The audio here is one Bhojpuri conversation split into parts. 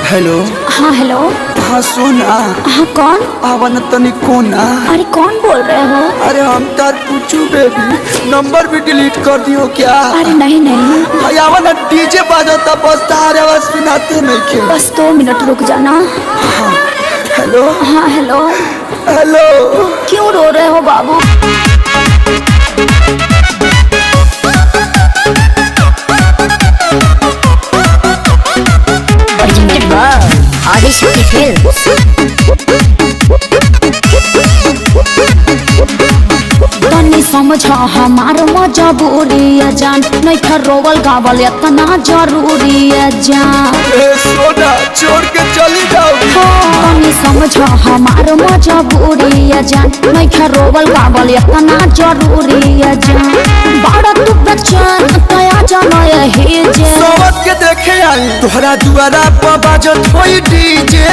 हेलो। हाँ हेलो। हाँ सोना। हाँ कौन? आवन तनी कोना। अरे कौन बोल रहे हो? अरे हम तार पूछू बेबी, नंबर भी डिलीट कर दियो क्या? अरे नहीं नहीं। आवन डीजे बाजता बस तारे आवाज सुनाते नहीं के। बस 2 मिनट रुक जाना। हाँ हेलो। हाँ हेलो। हेलो। क्यों रो रहे हो बाबू? तनी समझ हमार मजबूरी है जान, नहीं था रोवल गावल इतना जरूरी है जान। सोना छोड़ के चली जाओ। तनी समझ हमार मजबूरी है जान, नहीं था रोवल गावल इतना जरूरी है जान। बड़ा तू बच्चन तया जाना यही जे सोवत के देखे आई तोहरा दुआरा पर बाजत होई डीजे,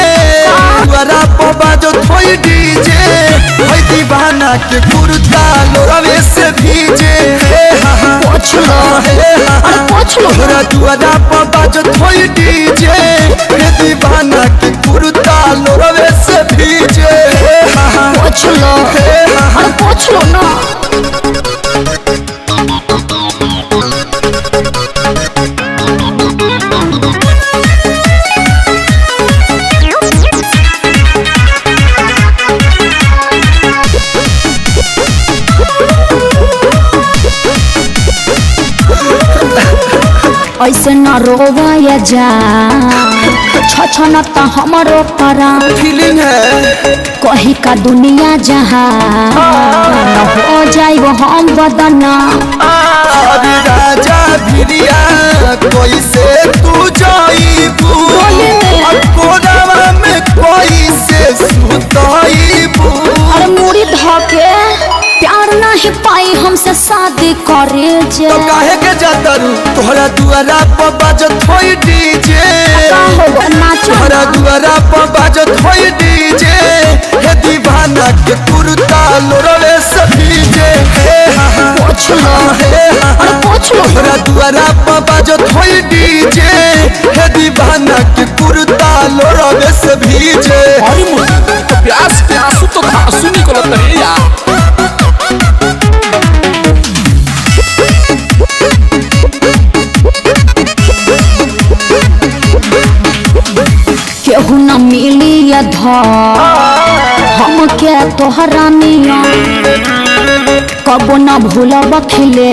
दुआरा पर बाजत होई डीजे। होई दीवाना के कुर्ता लोरवे से भीजे। पूछ लो। अरे पूछ लो। तोहरा दुआरा पर बाजत होई डीजे, हे दीवाना के कुर्ता लोरवे से भीजे। पूछ लो। अरे पूछ लो ना। ऐसे न रोवाया जा, छछन त हमरो परा फीलिंग है कही का दुनिया जहाँ न हो जाए वो हम बदना। अरे राजा भिरिया कैसे तू जाईबू, कोरावा में कैसे सुताईबू। अरे मुड़ी धके प्यार नहीं पाई हमसे शादी करे जे। तो काहे के जाता रू तोहरा दुआरा पर बाजत होई डीजे, तोहरा दुआरा पर बाजत होई डीजे। हे दीवाना के कुर्ता लोरवे से भीजे। पूछ लो। अरे पूछ लो। तोहरा दुआरा पर बाजत होई डीजे, हे दीवाना के कुर्ता लोरवे से भीजे। प्यास प्यासू तो धांसू निकलत रे यार। केहू न मिली या हम के तोहरा मिया, कबो न भूलब खिले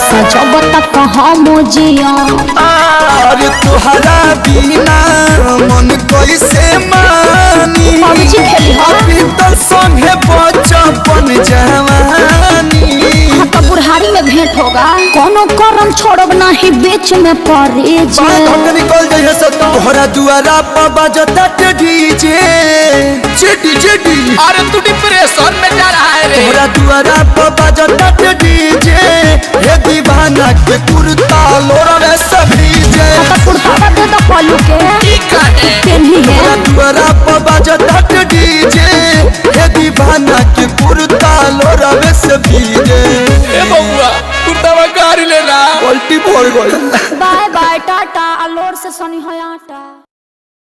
सजब तक हम जिया। अरे तोहरा बिना मन कैसे मानी, पबजी खेली हो। अभी तो संगे बचपन जवानी। हाँ तो बुढ़ारी में भेंट होगा, कोनो करम छोड़ब नहीं बीच में पड़े जे। निकल जाइए सब तोहरा दुआरा पर बाजता डीजे, जेडी जेडी। अरे तू डिप्रेशन में जा रहा है रे। तोहरा दुआरा पर बाजता डीजे, हे दीवाना के कुर्ता लोरवे से भीजे। कुर्ता दे दो पलू के पेन्ही है। तोहरा दुआरा पर बाजता डीजे, हे दीवाना के कुर्ता लोरवे से भीजे। ए बउआ कुर्ता में कार लेना। पलटी फोड़ गई। Bye by.